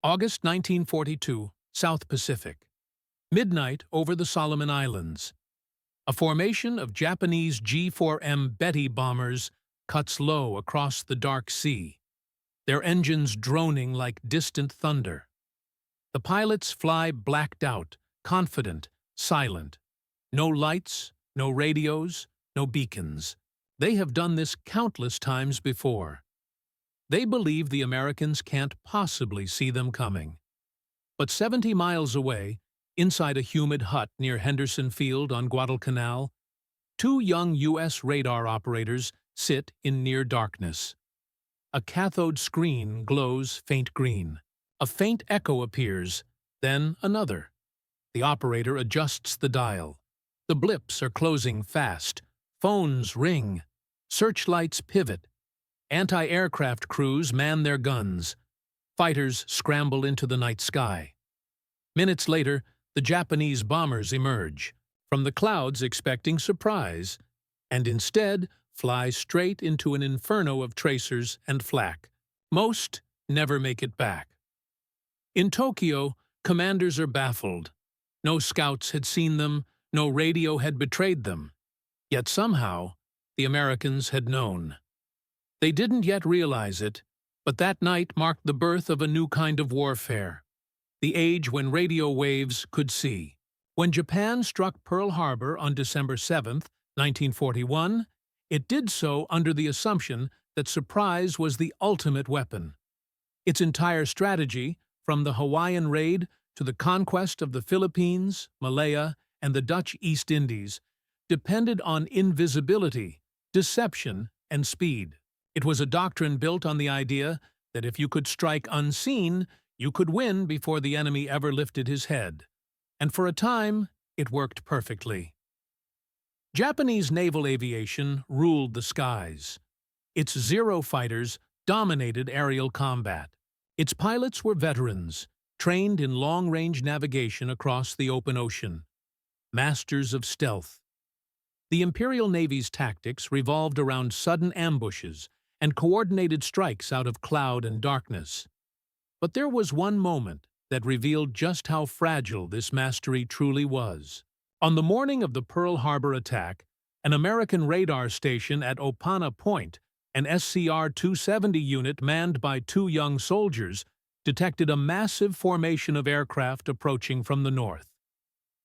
August 1942, South Pacific. Midnight over the Solomon Islands. A formation of Japanese G-4M Betty bombers cuts low across the dark sea, their engines droning like distant thunder. The pilots fly blacked out, confident, silent. No lights, no radios, no beacons. They have done this countless times before. They believe the Americans can't possibly see them coming. But 70 miles away, inside a humid hut near Henderson Field on Guadalcanal, two young U.S. radar operators sit in near darkness. A cathode screen glows faint green. A faint echo appears, then another. The operator adjusts the dial. The blips are closing fast. Phones ring. Searchlights pivot. Anti-aircraft crews man their guns. Fighters scramble into the night sky. Minutes later, the Japanese bombers emerge, from the clouds expecting surprise, and instead fly straight into an inferno of tracers and flak. Most never make it back. In Tokyo, commanders are baffled. No scouts had seen them, no radio had betrayed them. Yet somehow, the Americans had known. They didn't yet realize it, but that night marked the birth of a new kind of warfare, the age when radio waves could see. When Japan struck Pearl Harbor on December 7, 1941, it did so under the assumption that surprise was the ultimate weapon. Its entire strategy, from the Hawaiian raid to the conquest of the Philippines, Malaya, and the Dutch East Indies, depended on invisibility, deception, and speed. It was a doctrine built on the idea that if you could strike unseen, you could win before the enemy ever lifted his head. And for a time, it worked perfectly. Japanese naval aviation ruled the skies. Its Zero fighters dominated aerial combat. Its pilots were veterans, trained in long-range navigation across the open ocean. Masters of stealth. The Imperial Navy's tactics revolved around sudden ambushes and coordinated strikes out of cloud and darkness. But there was one moment that revealed just how fragile this mastery truly was. On the morning of the Pearl Harbor attack, an American radar station at Opana Point, an SCR-270 unit manned by two young soldiers, detected a massive formation of aircraft approaching from the north.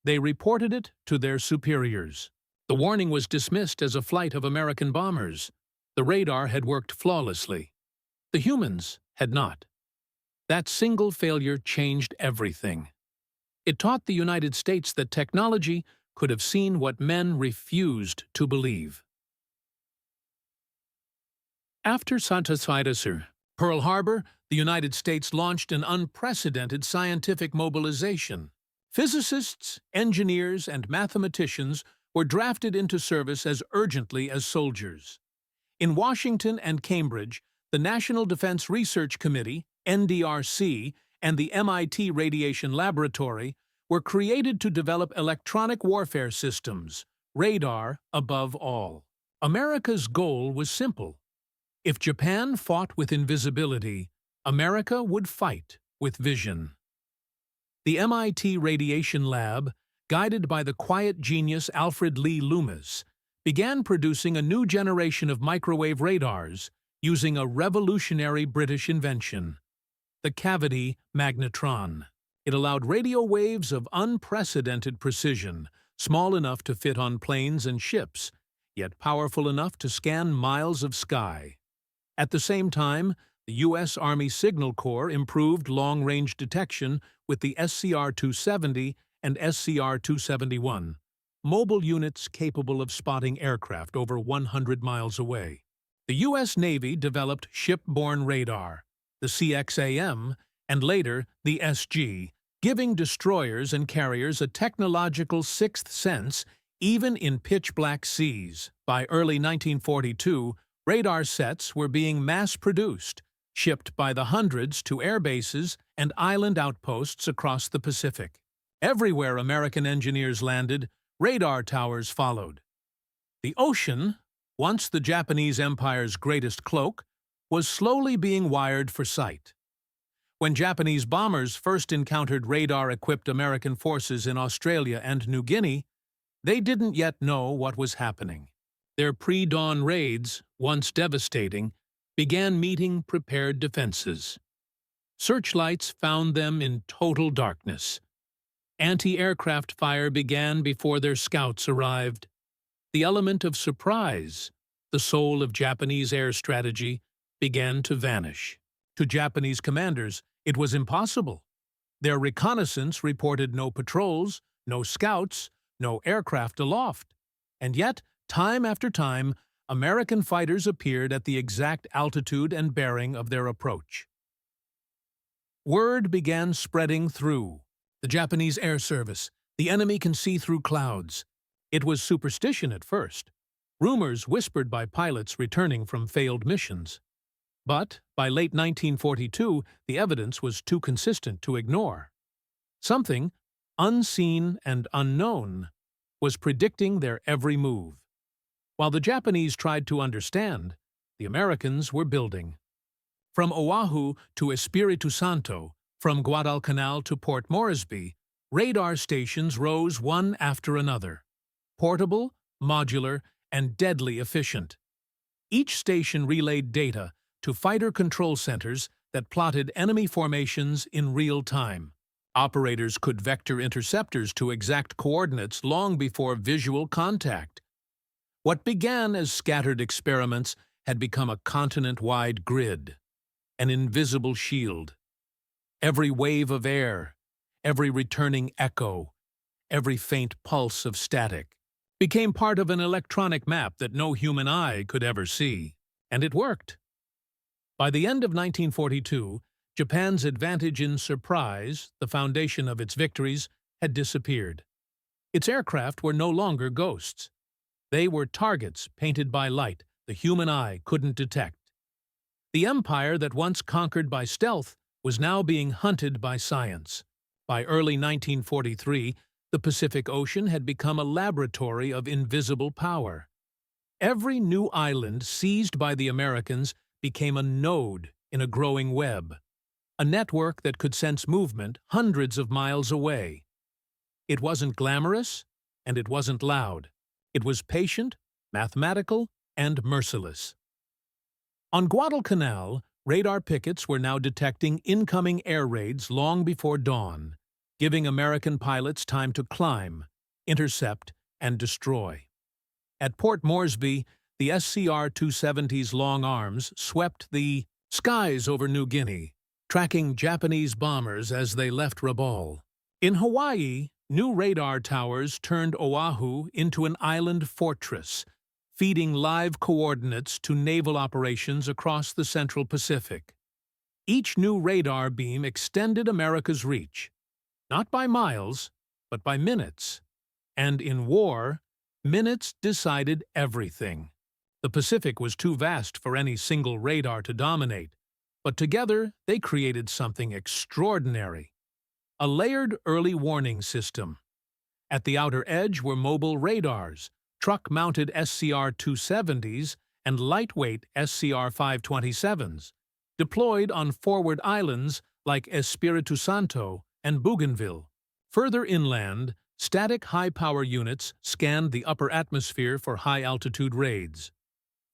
They reported it to their superiors. The warning was dismissed as a flight of American bombers. The radar had worked flawlessly. The humans had not. That single failure changed everything. It taught the United States that technology could have seen what men refused to believe. After synthesizer Pearl Harbor, the United States launched an unprecedented scientific mobilization. Physicists, engineers, and mathematicians were drafted into service as urgently as soldiers. In Washington and Cambridge, the National Defense Research Committee, NDRC, and the MIT Radiation Laboratory were created to develop electronic warfare systems, radar above all. America's goal was simple. If Japan fought with invisibility, America would fight with vision. The MIT Radiation Lab, guided by the quiet genius Alfred Lee Loomis, began producing a new generation of microwave radars using a revolutionary British invention, the cavity magnetron. It allowed radio waves of unprecedented precision, small enough to fit on planes and ships, yet powerful enough to scan miles of sky. At the same time, the U.S. Army Signal Corps improved long-range detection with the SCR-270 and SCR-271, mobile units capable of spotting aircraft over 100 miles away. The U.S. Navy developed shipborne radar, the CXAM, and later the SG, giving destroyers and carriers a technological sixth sense even in pitch-black seas. By early 1942, radar sets were being mass-produced, shipped by the hundreds to air bases and island outposts across the Pacific. Everywhere American engineers landed, radar towers followed. The ocean, once the Japanese Empire's greatest cloak, was slowly being wired for sight. When Japanese bombers first encountered radar-equipped American forces in Australia and New Guinea, they didn't yet know what was happening. Their pre-dawn raids, once devastating, began meeting prepared defenses. Searchlights found them in total darkness. Anti-aircraft fire began before their scouts arrived. The element of surprise, the soul of Japanese air strategy, began to vanish. To Japanese commanders, it was impossible. Their reconnaissance reported no patrols, no scouts, no aircraft aloft. And yet, time after time, American fighters appeared at the exact altitude and bearing of their approach. Word began spreading through the Japanese Air Service. The enemy can see through clouds. It was superstition at first, rumors whispered by pilots returning from failed missions. But by late 1942, the evidence was too consistent to ignore. Something, unseen and unknown, was predicting their every move. While the Japanese tried to understand, the Americans were building. From Oahu to Espiritu Santo, from Guadalcanal to Port Moresby, radar stations rose one after another. Portable, modular, and deadly efficient. Each station relayed data to fighter control centers that plotted enemy formations in real time. Operators could vector interceptors to exact coordinates long before visual contact. What began as scattered experiments had become a continent-wide grid, an invisible shield. Every wave of air, every returning echo, every faint pulse of static became part of an electronic map that no human eye could ever see. And it worked. By the end of 1942, Japan's advantage in surprise, the foundation of its victories, had disappeared. Its aircraft were no longer ghosts. They were targets painted by light the human eye couldn't detect. The empire that once conquered by stealth was now being hunted by science. By early 1943, the Pacific Ocean had become a laboratory of invisible power. Every new island seized by the Americans became a node in a growing web, a network that could sense movement hundreds of miles away. It wasn't glamorous, and it wasn't loud. It was patient, mathematical, and merciless. On Guadalcanal, radar pickets were now detecting incoming air raids long before dawn, giving American pilots time to climb, intercept, and destroy. At Port Moresby, the SCR-270's long arms swept the skies over New Guinea, tracking Japanese bombers as they left Rabaul. In Hawaii, new radar towers turned Oahu into an island fortress, feeding live coordinates to naval operations across the Central Pacific. Each new radar beam extended America's reach, not by miles, but by minutes. And in war, minutes decided everything. The Pacific was too vast for any single radar to dominate, but together they created something extraordinary. A layered early warning system. At the outer edge were mobile radars, truck-mounted SCR-270s, and lightweight SCR-527s, deployed on forward islands like Espiritu Santo and Bougainville. Further inland, static high-power units scanned the upper atmosphere for high-altitude raids.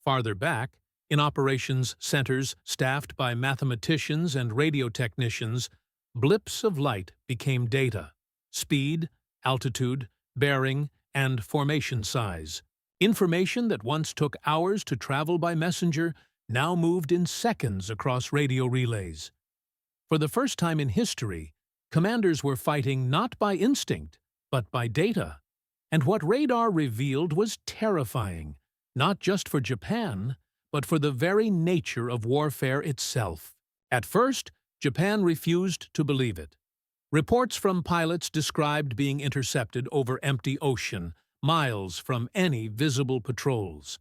Farther back, in operations centers staffed by mathematicians and radio technicians, blips of light became data: speed, altitude, bearing, and formation size. Information that once took hours to travel by messenger now moved in seconds across radio relays. For the first time in history, commanders were fighting not by instinct, but by data. And what radar revealed was terrifying, not just for Japan, but for the very nature of warfare itself. At first, Japan refused to believe it. Reports from pilots described being intercepted over empty ocean, miles from any visible patrols.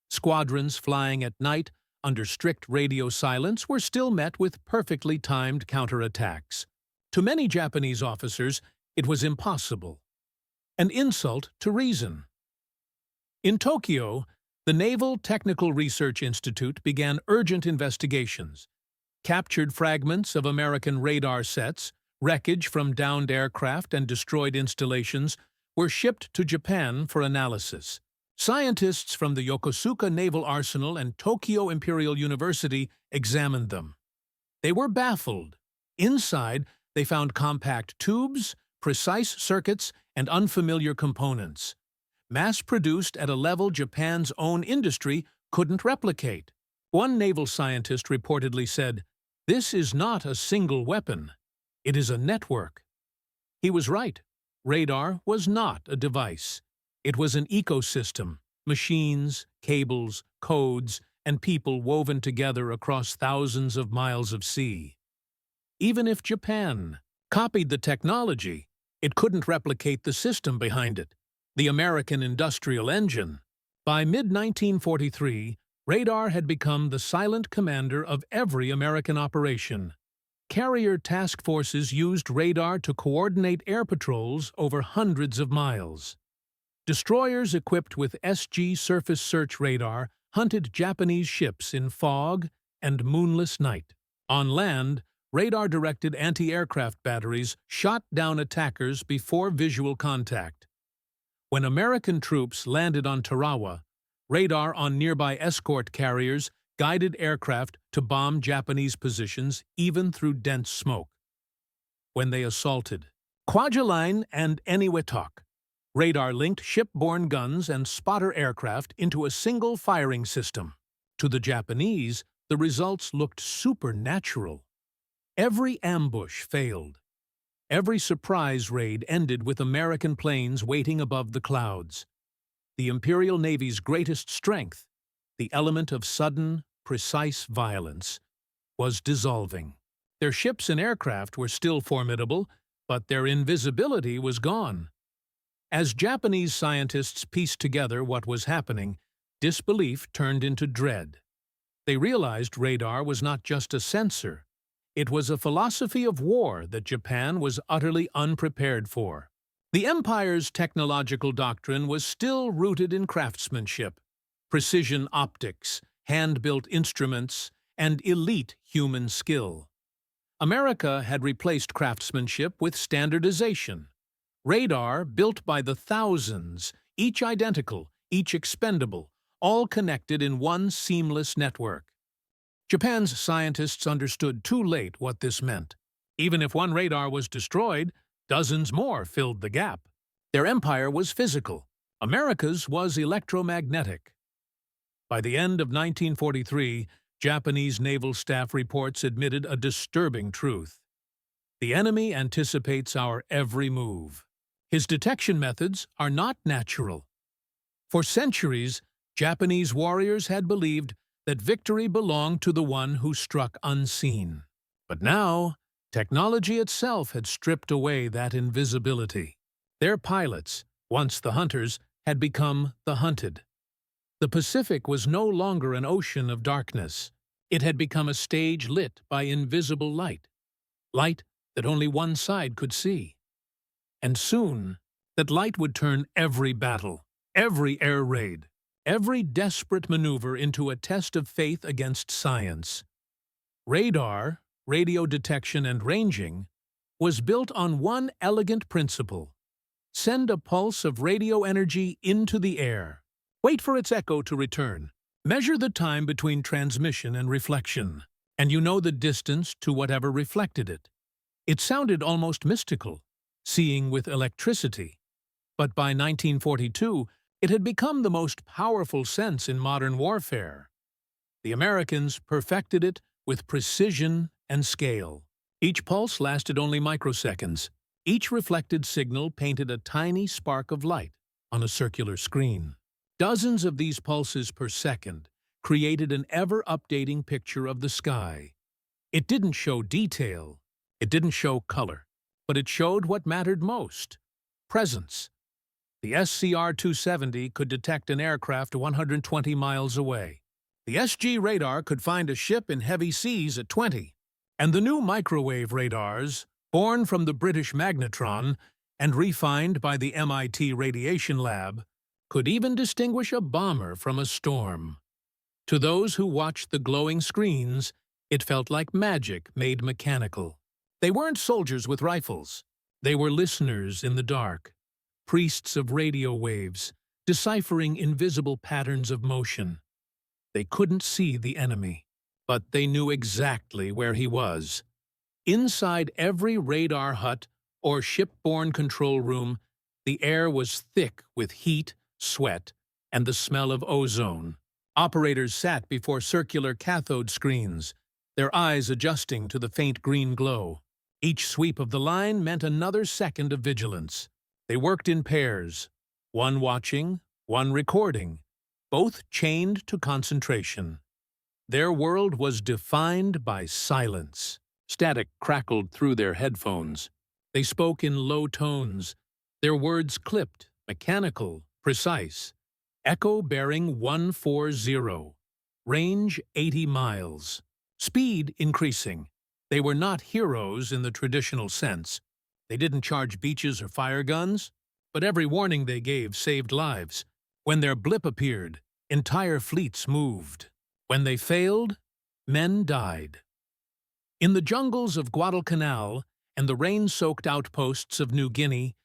Squadrons flying at night under strict radio silence were still met with perfectly timed counterattacks. To many Japanese officers, it was impossible. An insult to reason. In Tokyo, the Naval Technical Research Institute began urgent investigations. Captured fragments of American radar sets, wreckage from downed aircraft and destroyed installations were shipped to Japan for analysis. Scientists from the Yokosuka Naval Arsenal and Tokyo Imperial University examined them. They were baffled. Inside, they found compact tubes, precise circuits, and unfamiliar components, mass-produced at a level Japan's own industry couldn't replicate. One naval scientist reportedly said, "This is not a single weapon. It is a network." He was right. Radar was not a device. It was an ecosystem, machines, cables, codes, and people woven together across thousands of miles of sea. Even if Japan copied the technology, it couldn't replicate the system behind it, the American industrial engine. By mid-1943, radar had become the silent commander of every American operation. Carrier task forces used radar to coordinate air patrols over hundreds of miles. Destroyers equipped with SG surface search radar hunted Japanese ships in fog and moonless night. On land, radar-directed anti-aircraft batteries shot down attackers before visual contact. When American troops landed on Tarawa, radar on nearby escort carriers guided aircraft to bomb Japanese positions even through dense smoke. When they assaulted Kwajalein and Eniwetok, radar linked shipborne guns and spotter aircraft into a single firing system. To the Japanese, the results looked supernatural. Every ambush failed. Every surprise raid ended with American planes waiting above the clouds. The Imperial Navy's greatest strength, the element of sudden, precise violence, was dissolving. Their ships and aircraft were still formidable, but their invisibility was gone. As Japanese scientists pieced together what was happening, disbelief turned into dread. They realized radar was not just a sensor. It was a philosophy of war that Japan was utterly unprepared for. The empire's technological doctrine was still rooted in craftsmanship, precision optics, hand-built instruments, and elite human skill. America had replaced craftsmanship with standardization. Radar, built by the thousands, each identical, each expendable, all connected in one seamless network. Japan's scientists understood too late what this meant. Even if one radar was destroyed, dozens more filled the gap. Their empire was physical. America's was electromagnetic. By the end of 1943, Japanese naval staff reports admitted a disturbing truth. The enemy anticipates our every move. His detection methods are not natural. For centuries, Japanese warriors had believed that victory belonged to the one who struck unseen. But now, technology itself had stripped away that invisibility. Their pilots, once the hunters, had become the hunted. The Pacific was no longer an ocean of darkness. It had become a stage lit by invisible light, light that only one side could see. And soon, that light would turn every battle, every air raid, every desperate maneuver into a test of faith against science. Radar, radio detection and ranging, was built on one elegant principle: send a pulse of radio energy into the air. Wait for its echo to return. Measure the time between transmission and reflection, and you know the distance to whatever reflected it. It sounded almost mystical, seeing with electricity. But by 1942, it had become the most powerful sense in modern warfare. The Americans perfected it with precision and scale. Each pulse lasted only microseconds. Each reflected signal painted a tiny spark of light on a circular screen. Dozens of these pulses per second created an ever-updating picture of the sky. It didn't show detail, it didn't show color, but it showed what mattered most: presence. The SCR-270 could detect an aircraft 120 miles away. The SG radar could find a ship in heavy seas at 20. And the new microwave radars, born from the British magnetron and refined by the MIT Radiation Lab, could even distinguish a bomber from a storm. To those who watched the glowing screens, It felt like magic made mechanical. They weren't soldiers with rifles. They were listeners in the dark, priests of radio waves, deciphering invisible patterns of motion. They couldn't see the enemy, but they knew exactly where he was. Inside every radar hut or shipborne control room, the air was thick with heat, sweat, and the smell of ozone. Operators sat before circular cathode screens, their eyes adjusting to the faint green glow. Each sweep of the line meant another second of vigilance. They worked in pairs, one watching, one recording, both chained to concentration. Their world was defined by silence. Static crackled through their headphones. They spoke in low tones, their words clipped, mechanical, precise. Echo bearing 140. Range 80 miles. Speed increasing. They were not heroes in the traditional sense. They didn't charge beaches or fire guns, but every warning they gave saved lives. When their blip appeared, entire fleets moved. When they failed, men died. In the jungles of Guadalcanal and the rain-soaked outposts of New Guinea,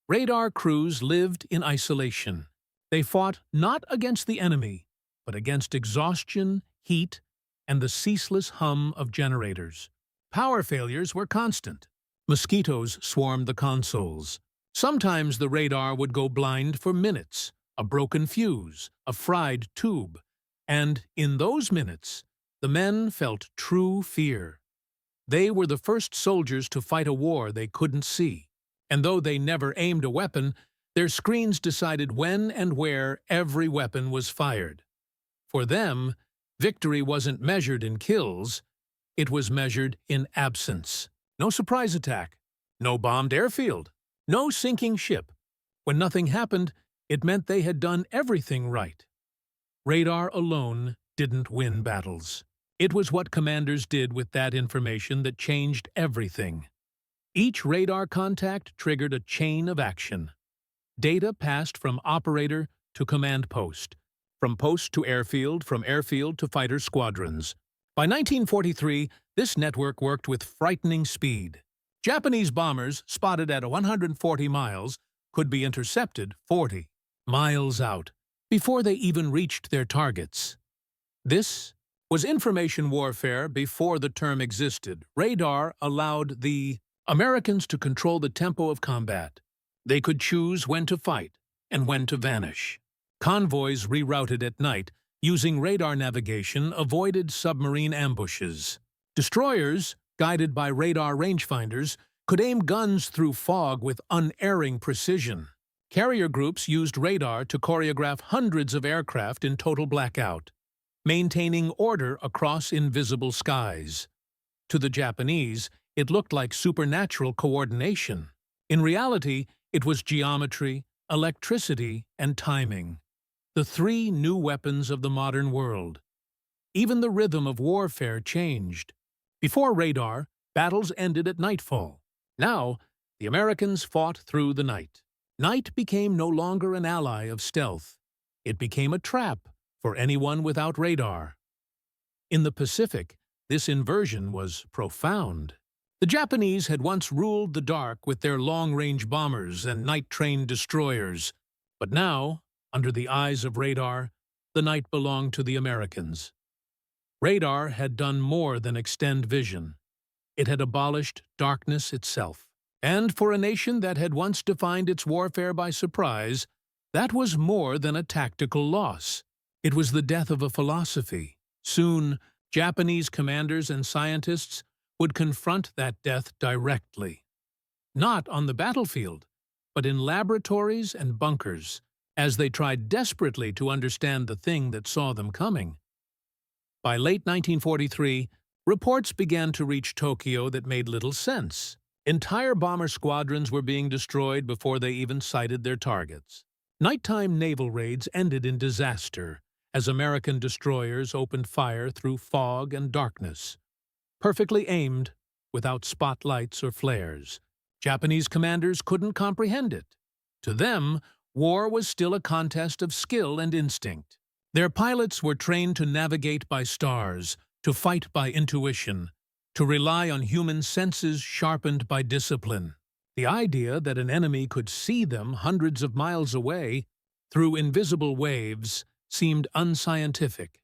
radar crews lived in isolation. They fought not against the enemy, but against exhaustion, heat, and the ceaseless hum of generators. Power failures were constant. Mosquitoes swarmed the consoles. Sometimes the radar would go blind for minutes, a broken fuse, a fried tube, and in those minutes, the men felt true fear. They were the first soldiers to fight a war they couldn't see, and though they never aimed a weapon, their screens decided when and where every weapon was fired. For them, victory wasn't measured in kills, it was measured in absence. No surprise attack, no bombed airfield, no sinking ship. When nothing happened, it meant they had done everything right. Radar alone didn't win battles. It was what commanders did with that information that changed everything. Each radar contact triggered a chain of action. Data passed from operator to command post, from post to airfield, from airfield to fighter squadrons. By 1943, this network worked with frightening speed. Japanese bombers spotted at 140 miles could be intercepted 40 miles out before they even reached their targets. This was information warfare before the term existed. Radar allowed the Americans to control the tempo of combat. They could choose when to fight and when to vanish. Convoys rerouted at night using radar navigation avoided submarine ambushes. Destroyers, guided by radar rangefinders, could aim guns through fog with unerring precision. Carrier groups used radar to choreograph hundreds of aircraft in total blackout, maintaining order across invisible skies. To the Japanese, it looked like supernatural coordination. In reality, it was geometry, electricity, and timing. The three new weapons of the modern world. Even the rhythm of warfare changed. Before radar, battles ended at nightfall. Now, the Americans fought through the night. Night became no longer an ally of stealth. It became a trap for anyone without radar. In the Pacific, this inversion was profound. The Japanese had once ruled the dark with their long-range bombers and night-trained destroyers, but now, under the eyes of radar, the night belonged to the Americans. Radar had done more than extend vision. It had abolished darkness itself. And for a nation that had once defined its warfare by surprise, that was more than a tactical loss. It was the death of a philosophy. Soon, Japanese commanders and scientists would confront that death directly. Not on the battlefield, but in laboratories and bunkers, as they tried desperately to understand the thing that saw them coming. By late 1943, reports began to reach Tokyo that made little sense. Entire bomber squadrons were being destroyed before they even sighted their targets. Nighttime naval raids ended in disaster as American destroyers opened fire through fog and darkness. Perfectly aimed, without spotlights or flares. Japanese commanders couldn't comprehend it. To them, war was still a contest of skill and instinct. Their pilots were trained to navigate by stars, to fight by intuition, to rely on human senses sharpened by discipline. The idea that an enemy could see them hundreds of miles away through invisible waves seemed unscientific,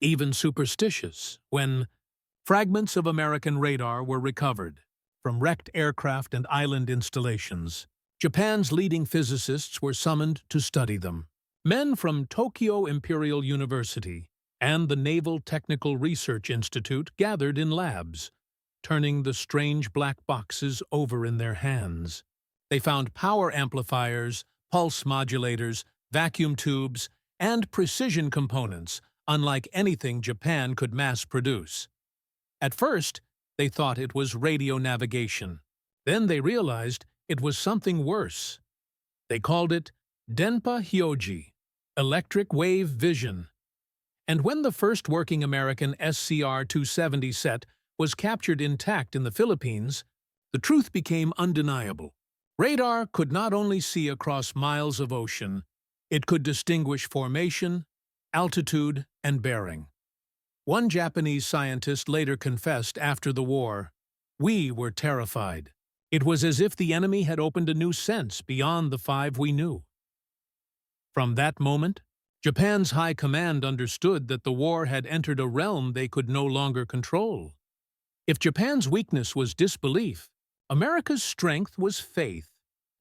even superstitious, when fragments of American radar were recovered from wrecked aircraft and island installations. Japan's leading physicists were summoned to study them. Men from Tokyo Imperial University and the Naval Technical Research Institute gathered in labs, turning the strange black boxes over in their hands. They found power amplifiers, pulse modulators, vacuum tubes, and precision components unlike anything Japan could mass-produce. At first, they thought it was radio navigation. Then they realized it was something worse. They called it Denpa Hyoji, electric wave vision. And when the first working American SCR-270 set was captured intact in the Philippines, the truth became undeniable. Radar could not only see across miles of ocean, it could distinguish formation, altitude, and bearing. One Japanese scientist later confessed after the war, "We were terrified. It was as if the enemy had opened a new sense beyond the 5 we knew." From that moment, Japan's high command understood that the war had entered a realm they could no longer control. If Japan's weakness was disbelief, America's strength was faith,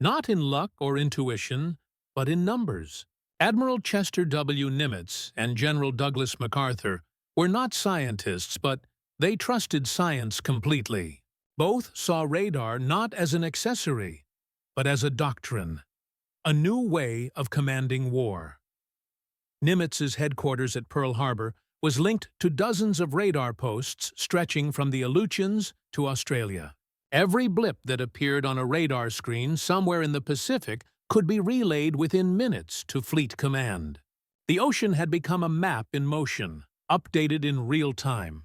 not in luck or intuition, but in numbers. Admiral Chester W. Nimitz and General Douglas MacArthur were not scientists, but they trusted science completely. Both saw radar not as an accessory, but as a doctrine, a new way of commanding war. Nimitz's headquarters at Pearl Harbor was linked to dozens of radar posts stretching from the Aleutians to Australia. Every blip that appeared on a radar screen somewhere in the Pacific could be relayed within minutes to Fleet Command. The ocean had become a map in motion, updated in real time.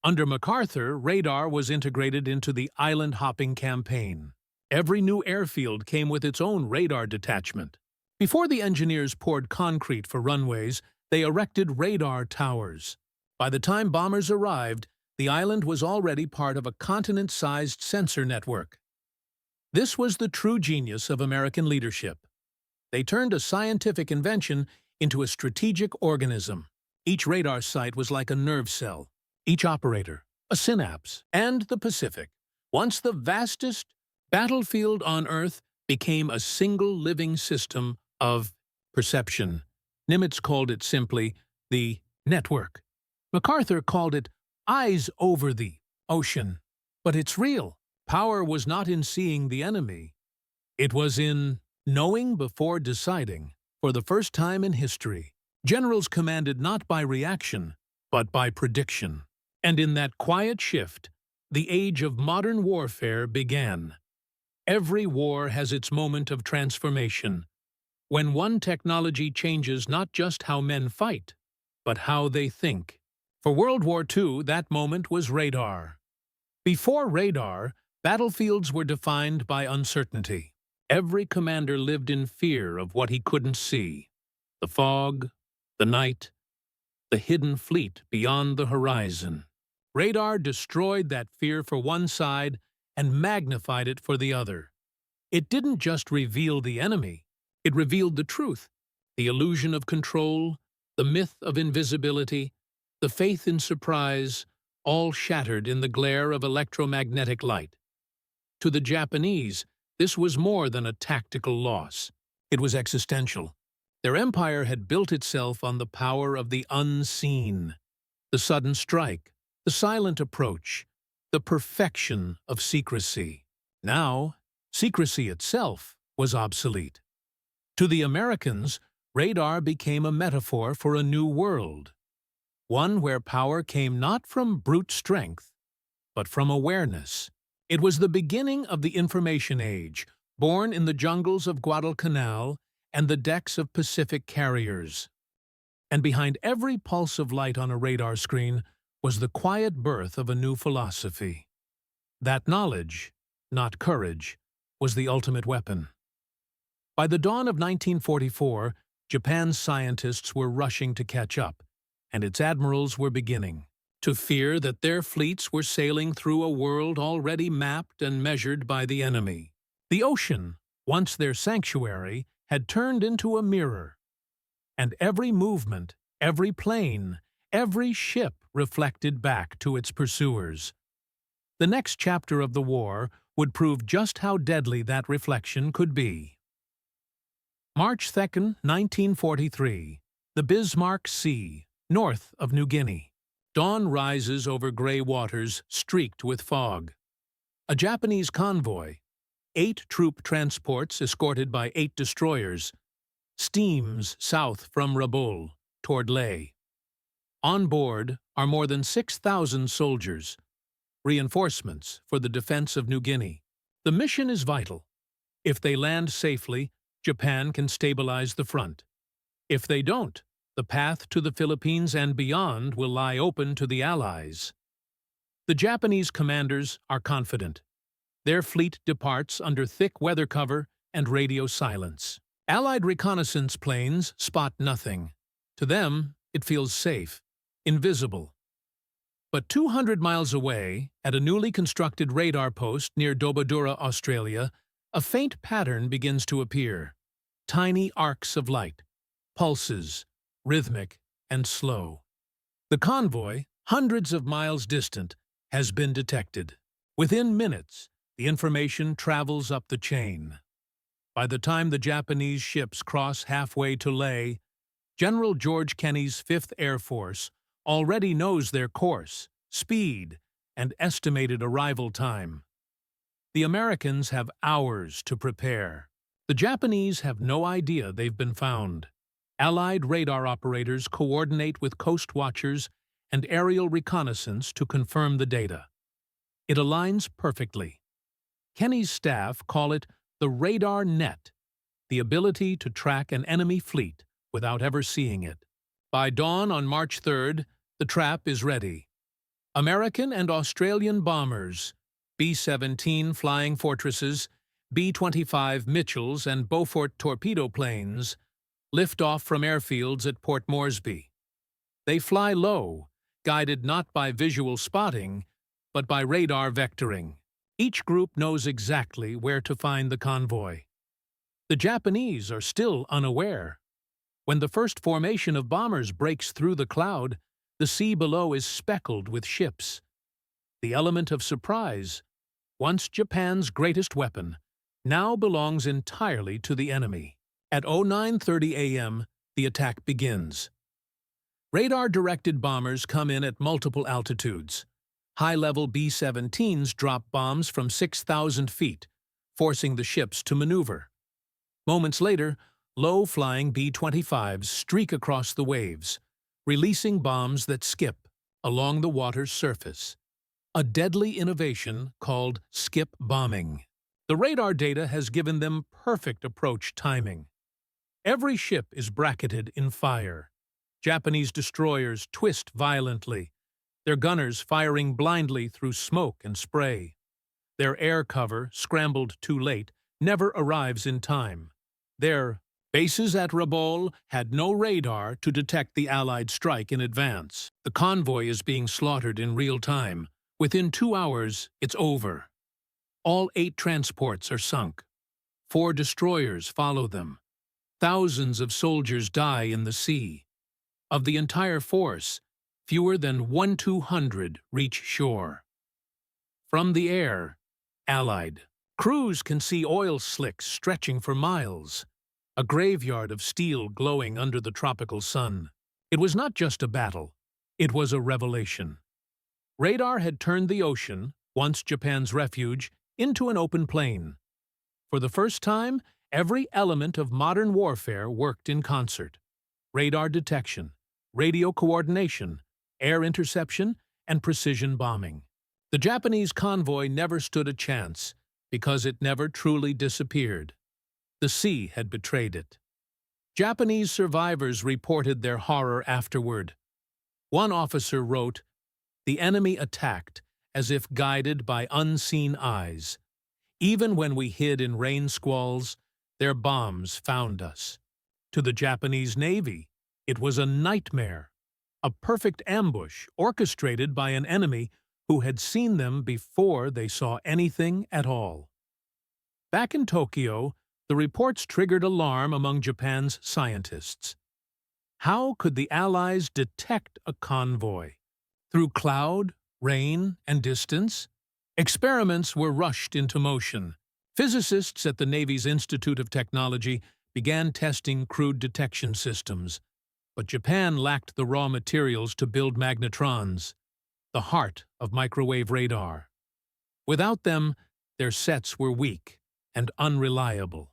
Under MacArthur, radar was integrated into the island-hopping campaign. Every new airfield came with its own radar detachment. Before the engineers poured concrete for runways, they erected radar towers. By the time bombers arrived, the island was already part of a continent-sized sensor network. This was the true genius of American leadership. They turned a scientific invention into a strategic organism. Each radar site was like a nerve cell, each operator a synapse, and the Pacific, once the vastest battlefield on Earth, became a single living system of perception. Nimitz called it simply the network. MacArthur called it eyes over the ocean. But it's real. Power was not in seeing the enemy. It was in knowing before deciding. For the first time in history, generals commanded not by reaction, but by prediction. And in that quiet shift, the age of modern warfare began. Every war has its moment of transformation, when one technology changes not just how men fight, but how they think. For World War II, that moment was radar. Before radar, battlefields were defined by uncertainty. Every commander lived in fear of what he couldn't see. The fog, the night, the hidden fleet beyond the horizon. Radar destroyed that fear for one side and magnified it for the other. It didn't just reveal the enemy, it revealed the truth, the illusion of control, the myth of invisibility, the faith in surprise, all shattered in the glare of electromagnetic light. To the Japanese, this was more than a tactical loss. It was existential. Their empire had built itself on the power of the unseen. The sudden strike, the silent approach, the perfection of secrecy. Now, secrecy itself was obsolete. To the Americans, radar became a metaphor for a new world. One where power came not from brute strength, but from awareness. It was the beginning of the information age, born in the jungles of Guadalcanal and the decks of Pacific carriers. And behind every pulse of light on a radar screen was the quiet birth of a new philosophy. That knowledge, not courage, was the ultimate weapon. By the dawn of 1944, Japan's scientists were rushing to catch up, and its admirals were beginning to fear that their fleets were sailing through a world already mapped and measured by the enemy. The ocean, once their sanctuary, had turned into a mirror, and every movement, every plane, every ship reflected back to its pursuers. The next chapter of the war would prove just how deadly that reflection could be. March 2, 1943, the Bismarck Sea, north of New Guinea. Dawn rises over gray waters streaked with fog. A Japanese convoy, 8 troop transports escorted by 8 destroyers, steams south from Rabaul toward Leh. On board are more than 6,000 soldiers, reinforcements for the defense of New Guinea. The mission is vital. If they land safely, Japan can stabilize the front. If they don't, the path to the Philippines and beyond will lie open to the Allies. The Japanese commanders are confident. Their fleet departs under thick weather cover and radio silence. Allied reconnaissance planes spot nothing. To them, it feels safe, invisible. But 200 miles away, at a newly constructed radar post near Dobodura, Australia, a faint pattern begins to appear. Tiny arcs of light, pulses, rhythmic and slow. The convoy, hundreds of miles distant, has been detected. Within minutes, the information travels up the chain. By the time the Japanese ships cross halfway to Leh, General George Kenney's 5th Air Force already knows their course, speed, and estimated arrival time. The Americans have hours to prepare. The Japanese have no idea they've been found. Allied radar operators coordinate with coast watchers and aerial reconnaissance to confirm the data. It aligns perfectly. Kenney's staff call it the radar net, the ability to track an enemy fleet without ever seeing it. By dawn on March 3rd, the trap is ready. American and Australian bombers, B-17 Flying Fortresses, B-25 Mitchells, and Beaufort torpedo planes lift off from airfields at Port Moresby. They fly low, guided not by visual spotting, but by radar vectoring. Each group knows exactly where to find the convoy. The Japanese are still unaware. When the first formation of bombers breaks through the cloud, the sea below is speckled with ships. The element of surprise, once Japan's greatest weapon, now belongs entirely to the enemy. At 09:30 a.m., the attack begins. Radar-directed bombers come in at multiple altitudes. High-level B-17s drop bombs from 6,000 feet, forcing the ships to maneuver. Moments later, low-flying B-25s streak across the waves, releasing bombs that skip along the water's surface. A deadly innovation called skip bombing. The radar data has given them perfect approach timing. Every ship is bracketed in fire. Japanese destroyers twist violently, their gunners firing blindly through smoke and spray. Their air cover, scrambled too late, never arrives in time. Their bases at Rabaul had no radar to detect the Allied strike in advance. The convoy is being slaughtered in real time. Within 2 hours, it's over. All 8 transports are sunk. 4 destroyers follow them. Thousands of soldiers die in the sea. Of the entire force, fewer than 1/200 reach shore. From the air, Allied crews can see oil slicks stretching for miles, a graveyard of steel glowing under the tropical sun. It was not just a battle, it was a revelation. Radar had turned the ocean, once Japan's refuge, into an open plain. For the first time, every element of modern warfare worked in concert. Radar detection, radio coordination, air interception, and precision bombing. The Japanese convoy never stood a chance because it never truly disappeared. The sea had betrayed it. Japanese survivors reported their horror afterward. One officer wrote, "The enemy attacked as if guided by unseen eyes. Even when we hid in rain squalls, their bombs found us." To the Japanese Navy, it was a nightmare. a perfect ambush orchestrated by an enemy who had seen them before they saw anything at all. Back in Tokyo, the reports triggered alarm among Japan's scientists. How could the Allies detect a convoy? Through cloud, rain, and distance? Experiments were rushed into motion. Physicists at the Navy's Institute of Technology began testing crude detection systems, but Japan lacked the raw materials to build magnetrons, the heart of microwave radar. Without them, their sets were weak and unreliable.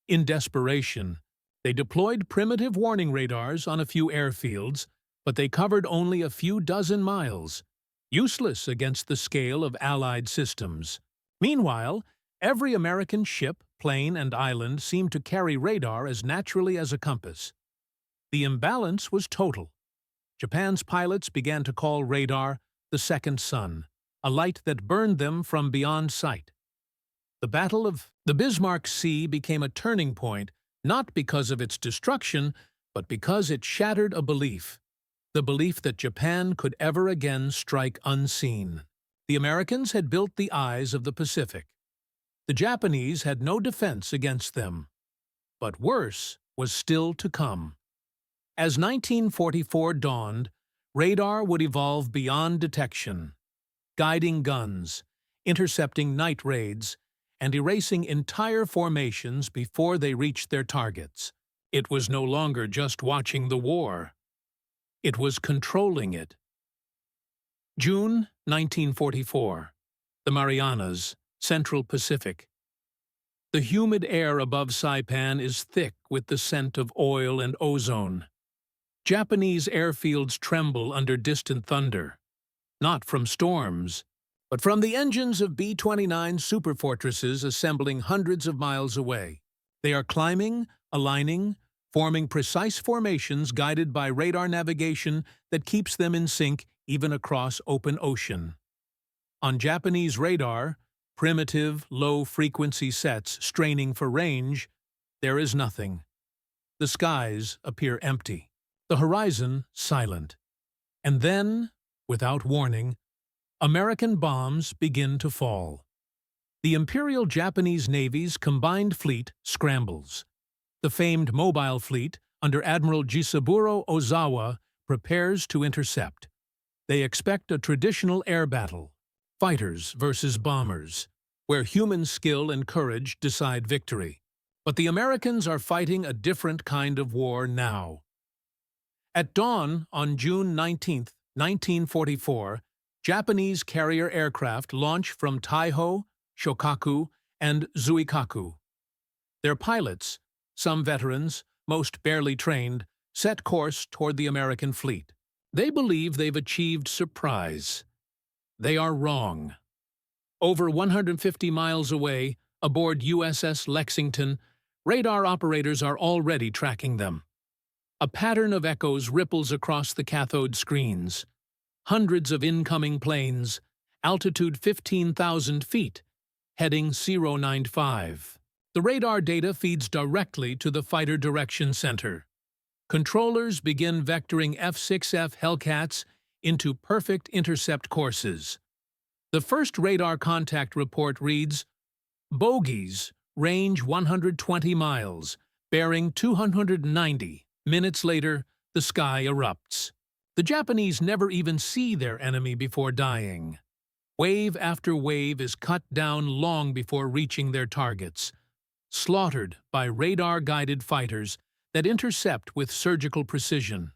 In desperation, they deployed primitive warning radars on a few airfields, but they covered only a few dozen miles, useless against the scale of Allied systems. Meanwhile, every American ship, plane, and island seemed to carry radar as naturally as a compass. The imbalance was total. Japan's pilots began to call radar the second sun, a light that burned them from beyond sight. The Battle of the Bismarck Sea became a turning point, not because of its destruction, but because it shattered a belief, the belief that Japan could ever again strike unseen. The Americans had built the eyes of the Pacific. The Japanese had no defense against them. But worse was still to come. As 1944 dawned, radar would evolve beyond detection, guiding guns, intercepting night raids, and erasing entire formations before they reached their targets. It was no longer just watching the war. It was controlling it. June 1944. The Marianas, Central Pacific. The humid air above Saipan is thick with the scent of oil and ozone. Japanese airfields tremble under distant thunder, not from storms, but from the engines of B-29 superfortresses assembling hundreds of miles away. They are climbing, aligning, forming precise formations guided by radar navigation that keeps them in sync even across open ocean. On Japanese radar, primitive, low-frequency sets straining for range, there is nothing. The skies appear empty, the horizon silent. And then, without warning, American bombs begin to fall. The Imperial Japanese Navy's combined fleet scrambles. The famed mobile fleet, under Admiral Jisaburo Ozawa, prepares to intercept. They expect a traditional air battle, fighters versus bombers, where human skill and courage decide victory. But the Americans are fighting a different kind of war now. At dawn on June 19, 1944, Japanese carrier aircraft launch from Taiho, Shokaku, and Zuikaku. Their pilots, some veterans, most barely trained, set course toward the American fleet. They believe they've achieved surprise. They are wrong. Over 150 miles away, aboard USS Lexington, radar operators are already tracking them. A pattern of echoes ripples across the cathode screens. Hundreds of incoming planes, altitude 15,000 feet, heading 095. The radar data feeds directly to the Fighter Direction Center. Controllers begin vectoring F-6F Hellcats into perfect intercept courses. The first radar contact report reads, "Bogies, range 120 miles, bearing 290. Minutes later, the sky erupts. The Japanese never even see their enemy before dying. Wave after wave is cut down long before reaching their targets, slaughtered by radar-guided fighters that intercept with surgical precision.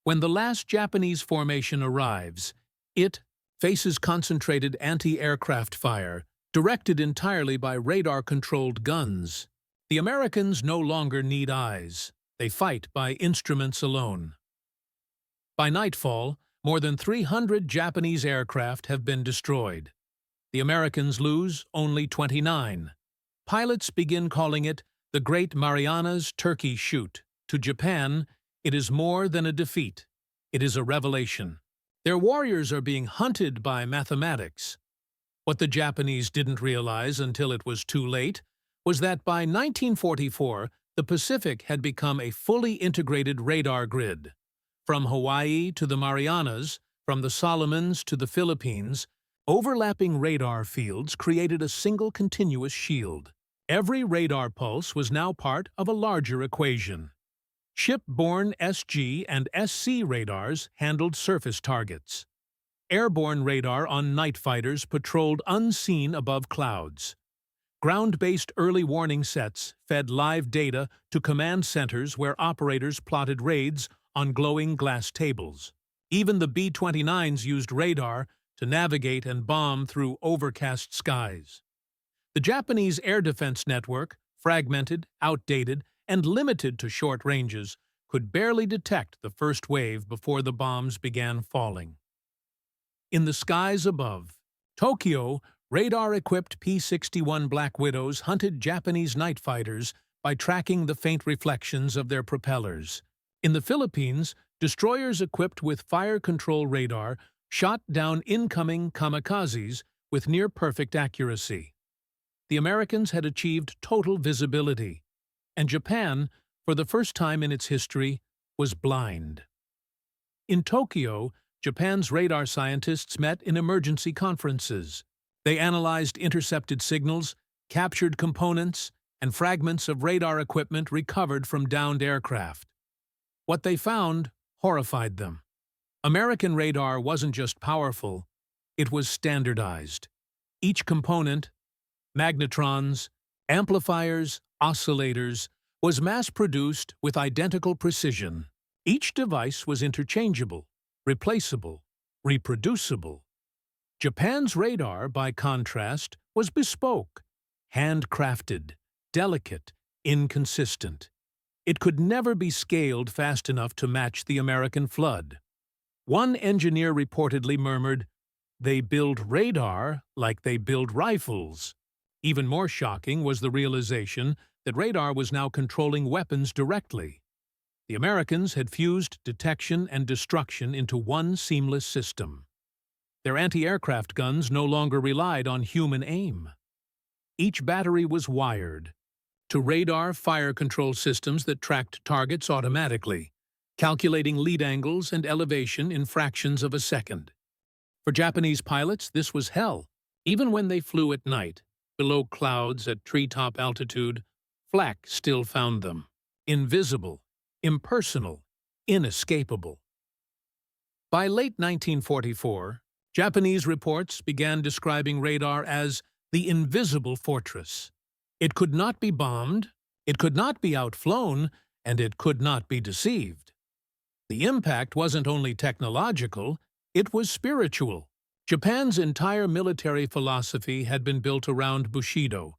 When the last Japanese formation arrives, it faces concentrated anti-aircraft fire, directed entirely by radar-controlled guns. The Americans no longer need eyes. They fight by instruments alone. By nightfall, more than 300 Japanese aircraft have been destroyed. The Americans lose only 29. Pilots begin calling it the Great Marianas Turkey Shoot. To Japan, it is more than a defeat. It is a revelation. Their warriors are being hunted by mathematics. What the Japanese didn't realize until it was too late was that by 1944, the Pacific had become a fully integrated radar grid. From Hawaii to the Marianas, from the Solomons to the Philippines, overlapping radar fields created a single continuous shield. Every radar pulse was now part of a larger equation. Ship-borne SG and SC radars handled surface targets. Airborne radar on night fighters patrolled unseen above clouds. Ground-based early warning sets fed live data to command centers where operators plotted raids on glowing glass tables. Even the B-29s used radar to navigate and bomb through overcast skies. The Japanese air defense network, fragmented, outdated, and limited to short ranges, could barely detect the first wave before the bombs began falling. In the skies above Tokyo, radar-equipped P-61 Black Widows hunted Japanese night fighters by tracking the faint reflections of their propellers. In the Philippines, destroyers equipped with fire control radar shot down incoming kamikazes with near-perfect accuracy. The Americans had achieved total visibility, and Japan, for the first time in its history, was blind. In Tokyo, Japan's radar scientists met in emergency conferences. They analyzed intercepted signals, captured components, and fragments of radar equipment recovered from downed aircraft. What they found horrified them. American radar wasn't just powerful, it was standardized. Each component, magnetrons, amplifiers, oscillators, was mass-produced with identical precision. Each device was interchangeable, replaceable, reproducible. Japan's radar, by contrast, was bespoke, handcrafted, delicate, inconsistent. It could never be scaled fast enough to match the American flood. One engineer reportedly murmured, "They build radar like they build rifles." Even more shocking was the realization that radar was now controlling weapons directly. The Americans had fused detection and destruction into one seamless system. Their anti-aircraft guns no longer relied on human aim. Each battery was wired to radar fire control systems that tracked targets automatically, calculating lead angles and elevation in fractions of a second. For Japanese pilots, this was hell. Even when they flew at night, below clouds at treetop altitude, flak still found them. Invisible, impersonal, inescapable. By late 1944, Japanese reports began describing radar as the invisible fortress. It could not be bombed, it could not be outflown, and it could not be deceived. The impact wasn't only technological, it was spiritual. Japan's entire military philosophy had been built around Bushido,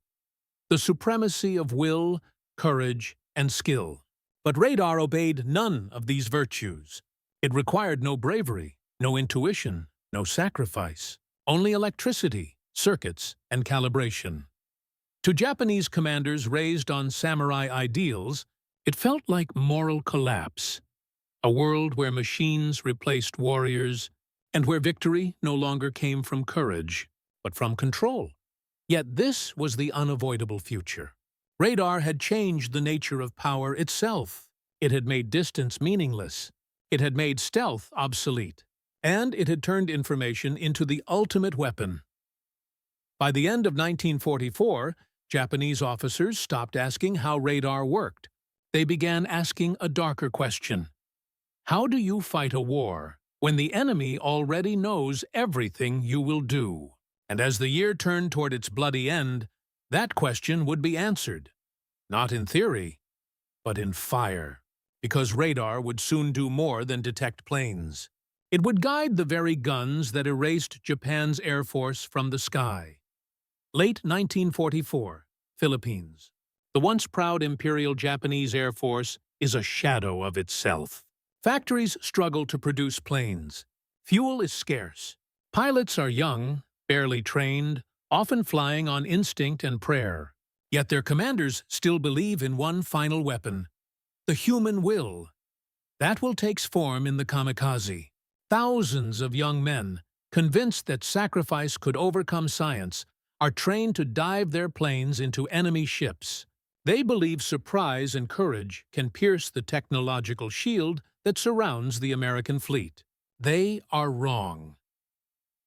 the supremacy of will, courage, and skill. But radar obeyed none of these virtues. It required no bravery, no intuition, no sacrifice, only electricity, circuits, and calibration. To Japanese commanders raised on samurai ideals, it felt like moral collapse, a world where machines replaced warriors, and where victory no longer came from courage, but from control. Yet this was the unavoidable future. Radar had changed the nature of power itself. It had made distance meaningless. It had made stealth obsolete. And it had turned information into the ultimate weapon. By the end of 1944, Japanese officers stopped asking how radar worked. They began asking a darker question. How do you fight a war when the enemy already knows everything you will do? And as the year turned toward its bloody end, that question would be answered. Not in theory, but in fire. Because radar would soon do more than detect planes. It would guide the very guns that erased Japan's Air Force from the sky. Late 1944, Philippines. The once proud Imperial Japanese Air Force is a shadow of itself. Factories struggle to produce planes. Fuel is scarce. Pilots are young, barely trained, often flying on instinct and prayer. Yet their commanders still believe in one final weapon, the human will. That will take form in the kamikaze. Thousands of young men, convinced that sacrifice could overcome science, are trained to dive their planes into enemy ships. They believe surprise and courage can pierce the technological shield that surrounds the American fleet. They are wrong.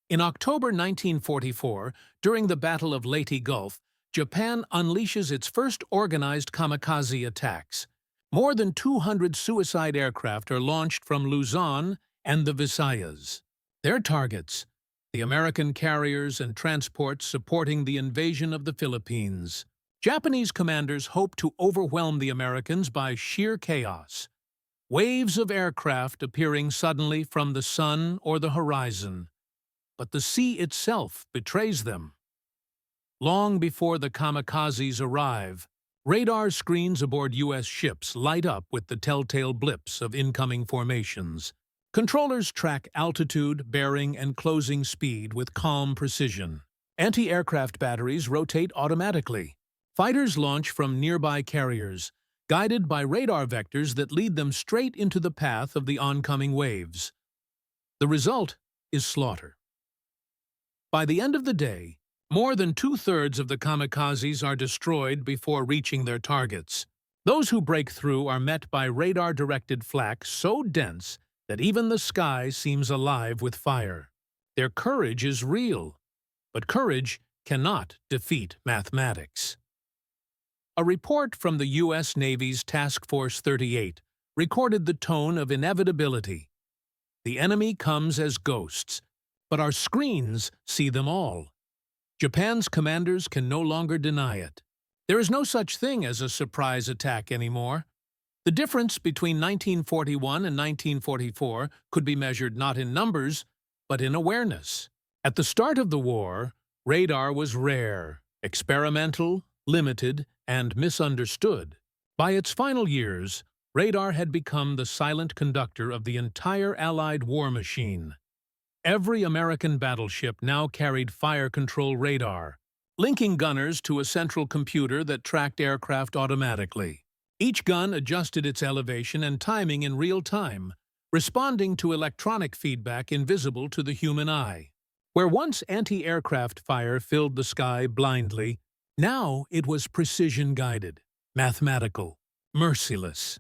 In October 1944, during the Battle of Leyte Gulf, Japan unleashes its first organized kamikaze attacks. More than 200 suicide aircraft are launched from Luzon and the Visayas. Their targets, the American carriers and transports supporting the invasion of the Philippines. Japanese commanders hoped to overwhelm the Americans by sheer chaos. Waves of aircraft appearing suddenly from the sun or the horizon. But the sea itself betrays them. Long before the kamikazes arrive, radar screens aboard U.S. ships light up with the telltale blips of incoming formations. Controllers track altitude, bearing, and closing speed with calm precision. Anti-aircraft batteries rotate automatically. Fighters launch from nearby carriers, guided by radar vectors that lead them straight into the path of the oncoming waves. The result is slaughter. By the end of the day, more than two-thirds of the kamikazes are destroyed before reaching their targets. Those who break through are met by radar-directed flak so dense that even the sky seems alive with fire. Their courage is real, but courage cannot defeat mathematics. A report from the U.S. Navy's Task Force 38 recorded the tone of inevitability. The enemy comes as ghosts, but our screens see them all. Japan's commanders can no longer deny it. There is no such thing as a surprise attack anymore. The difference between 1941 and 1944 could be measured not in numbers, but in awareness. At the start of the war, radar was rare, experimental, limited, and misunderstood. By its final years, radar had become the silent conductor of the entire Allied war machine. Every American battleship now carried fire control radar, linking gunners to a central computer that tracked aircraft automatically. Each gun adjusted its elevation and timing in real time, responding to electronic feedback invisible to the human eye. Where once anti-aircraft fire filled the sky blindly, now it was precision-guided, mathematical, merciless.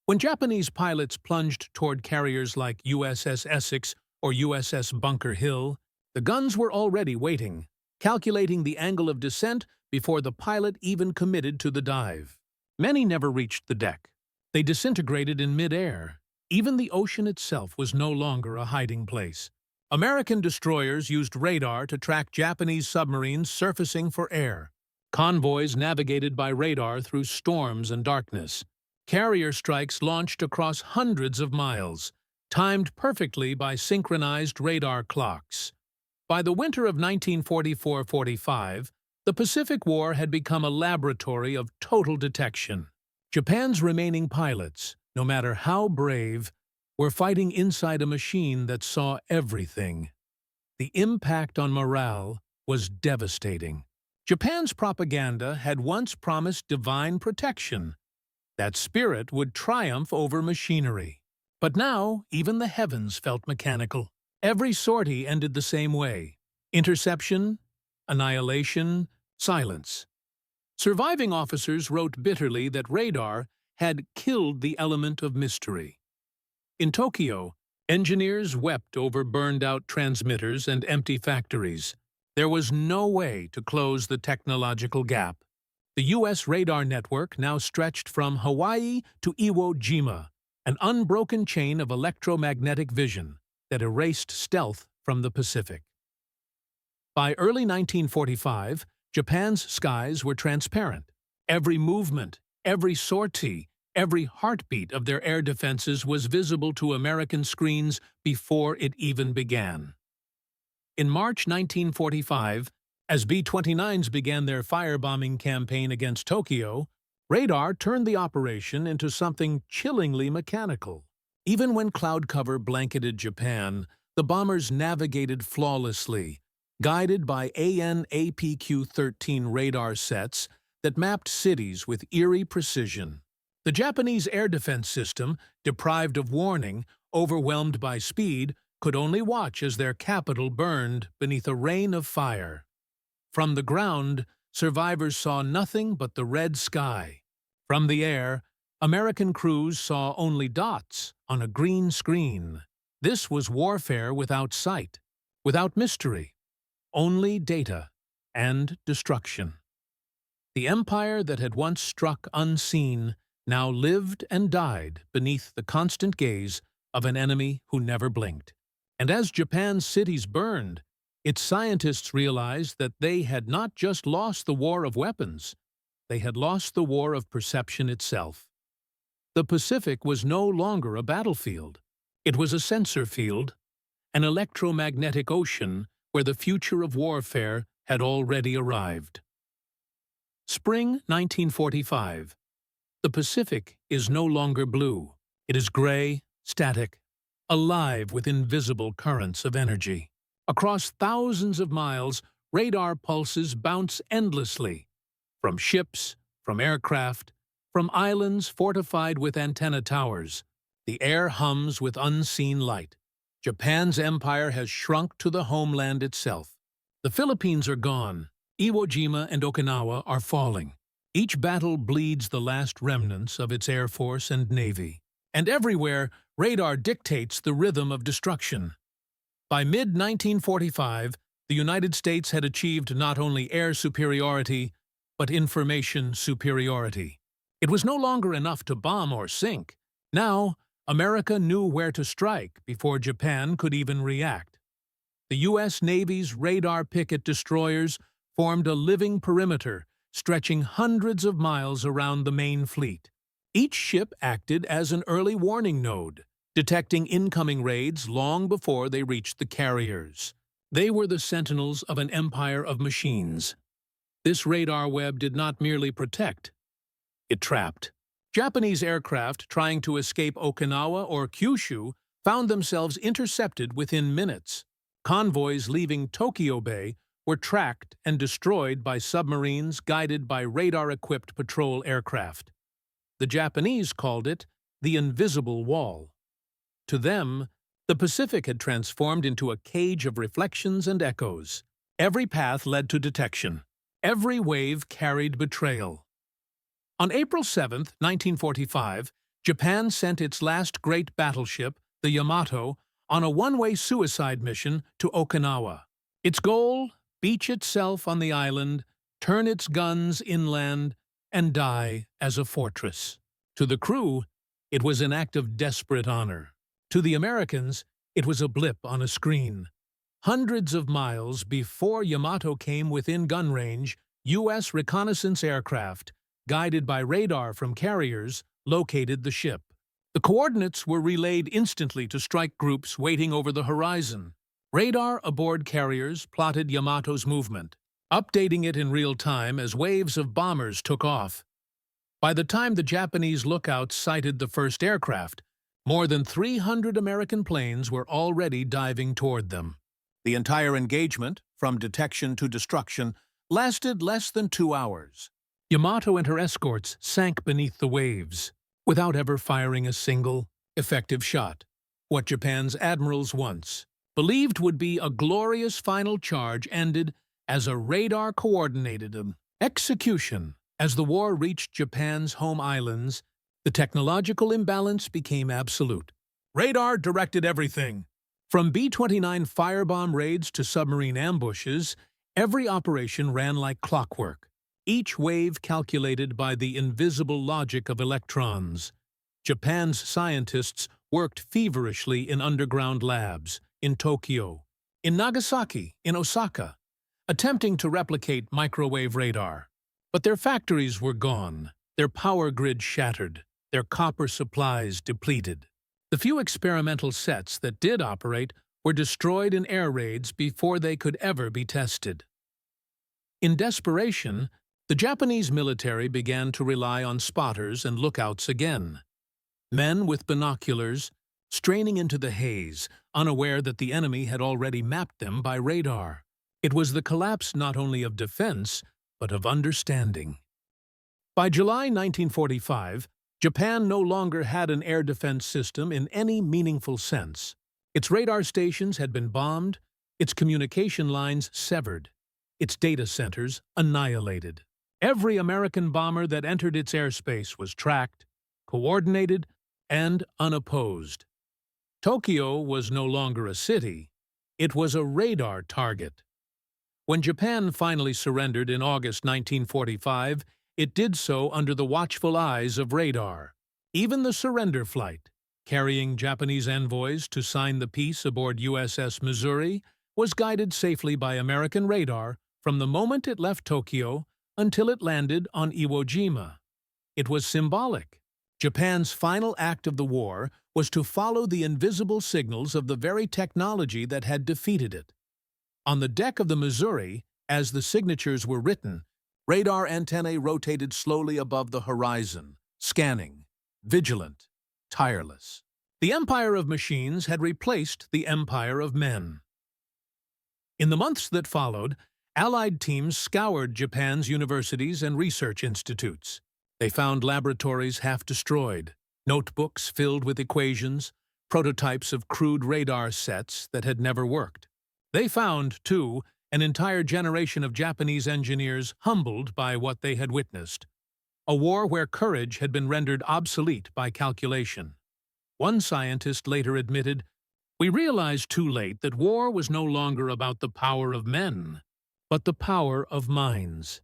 When Japanese pilots plunged toward carriers like USS Essex or USS Bunker Hill, the guns were already waiting, calculating the angle of descent before the pilot even committed to the dive. Many never reached the deck. They disintegrated in mid-air. Even the ocean itself was no longer a hiding place. American destroyers used radar to track Japanese submarines surfacing for air. Convoys navigated by radar through storms and darkness. Carrier strikes launched across hundreds of miles, timed perfectly by synchronized radar clocks. By the winter of 1944-45, the Pacific War had become a laboratory of total detection. Japan's remaining pilots, no matter how brave, were fighting inside a machine that saw everything. The impact on morale was devastating. Japan's propaganda had once promised divine protection. That spirit would triumph over machinery. But now, even the heavens felt mechanical. Every sortie ended the same way. Interception, annihilation, silence. Surviving officers wrote bitterly that radar had killed the element of mystery. In Tokyo, engineers wept over burned-out transmitters and empty factories. There was no way to close the technological gap. The U.S. radar network now stretched from Hawaii to Iwo Jima, an unbroken chain of electromagnetic vision that erased stealth from the Pacific. By early 1945, Japan's skies were transparent. Every movement, every sortie, every heartbeat of their air defenses was visible to American screens before it even began. In March 1945, as B-29s began their firebombing campaign against Tokyo, radar turned the operation into something chillingly mechanical. Even when cloud cover blanketed Japan, the bombers navigated flawlessly, guided by AN/APQ-13 radar sets that mapped cities with eerie precision. The Japanese air defense system, deprived of warning, overwhelmed by speed, could only watch as their capital burned beneath a rain of fire. From the ground, survivors saw nothing but the red sky. From the air, American crews saw only dots on a green screen. This was warfare without sight, without mystery, only data and destruction. The empire that had once struck unseen now lived and died beneath the constant gaze of an enemy who never blinked. And as Japan's cities burned, its scientists realized that they had not just lost the war of weapons, they had lost the war of perception itself. The Pacific was no longer a battlefield. It was a sensor field, an electromagnetic ocean where the future of warfare had already arrived. Spring 1945. The Pacific is no longer blue. It is gray, static, alive with invisible currents of energy. Across thousands of miles, radar pulses bounce endlessly. From ships, from aircraft, from islands fortified with antenna towers, the air hums with unseen light. Japan's empire has shrunk to the homeland itself. The Philippines are gone. Iwo Jima and Okinawa are falling. Each battle bleeds the last remnants of its air force and navy. And everywhere, radar dictates the rhythm of destruction. By mid-1945, the United States had achieved not only air superiority, but information superiority. It was no longer enough to bomb or sink. Now, America knew where to strike before Japan could even react. The U.S. Navy's radar picket destroyers formed a living perimeter stretching hundreds of miles around the main fleet. Each ship acted as an early warning node, detecting incoming raids long before they reached the carriers. They were the sentinels of an empire of machines. This radar web did not merely protect, it trapped. Japanese aircraft trying to escape Okinawa or Kyushu found themselves intercepted within minutes. Convoys leaving Tokyo Bay were tracked and destroyed by submarines guided by radar-equipped patrol aircraft. The Japanese called it the invisible wall. To them, the Pacific had transformed into a cage of reflections and echoes. Every path led to detection. Every wave carried betrayal. On April 7, 1945, Japan sent its last great battleship, the Yamato, on a one-way suicide mission to Okinawa. Its goal? Beach itself on the island, turn its guns inland, and die as a fortress. To the crew, it was an act of desperate honor. To the Americans, it was a blip on a screen. Hundreds of miles before Yamato came within gun range, U.S. reconnaissance aircraft, guided by radar from carriers, located the ship. The coordinates were relayed instantly to strike groups waiting over the horizon. Radar aboard carriers plotted Yamato's movement, updating it in real time as waves of bombers took off. By the time the Japanese lookouts sighted the first aircraft, more than 300 American planes were already diving toward them. The entire engagement, from detection to destruction, lasted less than 2 hours. Yamato and her escorts sank beneath the waves, without ever firing a single, effective shot. What Japan's admirals once believed would be a glorious final charge ended as a radar-coordinated execution. As the war reached Japan's home islands, the technological imbalance became absolute. Radar directed everything. From B-29 firebomb raids to submarine ambushes, every operation ran like clockwork, each wave calculated by the invisible logic of electrons. Japan's scientists worked feverishly in underground labs, in Tokyo, in Nagasaki, in Osaka, attempting to replicate microwave radar. But their factories were gone, their power grid shattered, their copper supplies depleted. The few experimental sets that did operate were destroyed in air raids before they could ever be tested. In desperation, the Japanese military began to rely on spotters and lookouts again. Men with binoculars, straining into the haze, unaware that the enemy had already mapped them by radar. It was the collapse not only of defense, but of understanding. By July 1945, Japan no longer had an air defense system in any meaningful sense. Its radar stations had been bombed, its communication lines severed. its data centers annihilated. Every American bomber that entered its airspace was tracked, coordinated, and unopposed. Tokyo was no longer a city, it was a radar target. When Japan finally surrendered in August 1945, it did so under the watchful eyes of radar. Even the surrender flight, carrying Japanese envoys to sign the peace aboard USS Missouri, was guided safely by American radar from the moment it left Tokyo until it landed on Iwo Jima. It was symbolic. Japan's final act of the war was to follow the invisible signals of the very technology that had defeated it. On the deck of the Missouri, as the signatures were written, radar antennae rotated slowly above the horizon, scanning, vigilant, tireless. The empire of machines had replaced the empire of men. In the months that followed, Allied teams scoured Japan's universities and research institutes. They found laboratories half destroyed, notebooks filled with equations, prototypes of crude radar sets that had never worked. They found, too, an entire generation of Japanese engineers humbled by what they had witnessed. A war where courage had been rendered obsolete by calculation. One scientist later admitted, "We realized too late that war was no longer about the power of men, but the power of minds."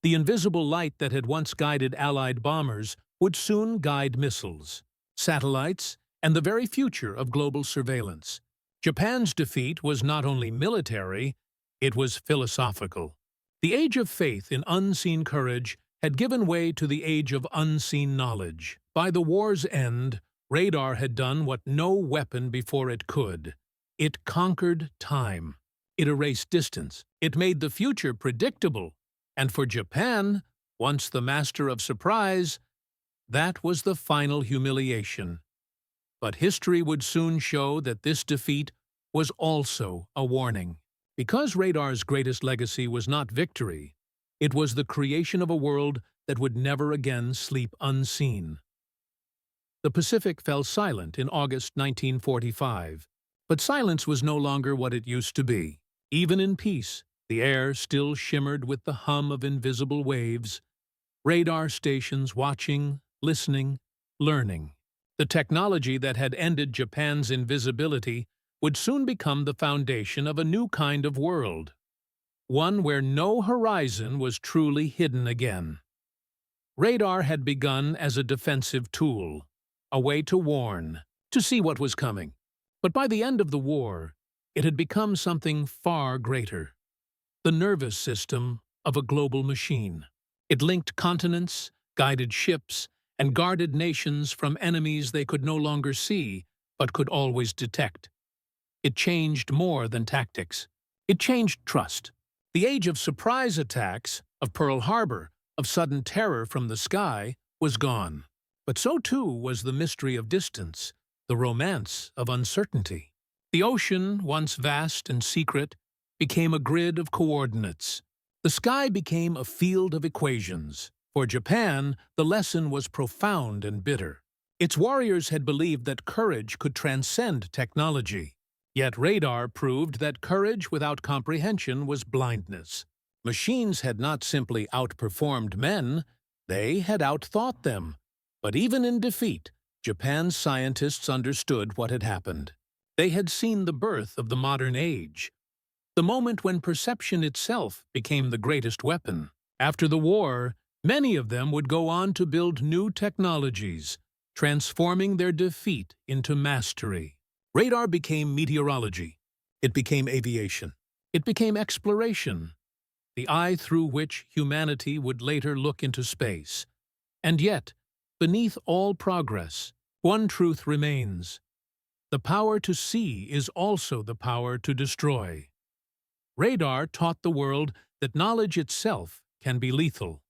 The invisible light that had once guided Allied bombers would soon guide missiles, satellites, and the very future of global surveillance. Japan's defeat was not only military, it was philosophical. The age of faith in unseen courage had given way to the age of unseen knowledge. By the war's end, radar had done what no weapon before it could. It conquered time. It erased distance. It made the future predictable. And for Japan, once the master of surprise, that was the final humiliation. But history would soon show that this defeat was also a warning. Because radar's greatest legacy was not victory, it was the creation of a world that would never again sleep unseen. The Pacific fell silent in August 1945, but silence was no longer what it used to be. Even in peace, the air still shimmered with the hum of invisible waves, radar stations watching, listening, learning. The technology that had ended Japan's invisibility would soon become the foundation of a new kind of world, one where no horizon was truly hidden again. Radar had begun as a defensive tool, a way to warn, to see what was coming. But by the end of the war, it had become something far greater. The nervous system of a global machine. It linked continents, guided ships, and guarded nations from enemies they could no longer see, but could always detect. It changed more than tactics. It changed trust. The age of surprise attacks, of Pearl Harbor, of sudden terror from the sky, was gone. But so too was the mystery of distance, the romance of uncertainty. The ocean, once vast and secret, became a grid of coordinates. The sky became a field of equations. For Japan, the lesson was profound and bitter. Its warriors had believed that courage could transcend technology. Yet radar proved that courage without comprehension was blindness. Machines had not simply outperformed men, they had outthought them. But even in defeat, Japan's scientists understood what had happened. They had seen the birth of the modern age, the moment when perception itself became the greatest weapon. After the war, many of them would go on to build new technologies, transforming their defeat into mastery. Radar became meteorology. It became aviation. It became exploration, the eye through which humanity would later look into space. And yet, beneath all progress, one truth remains. The power to see is also the power to destroy. Radar taught the world that knowledge itself can be lethal,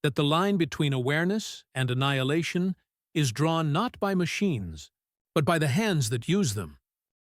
that the line between awareness and annihilation is drawn not by machines, but by the hands that use them.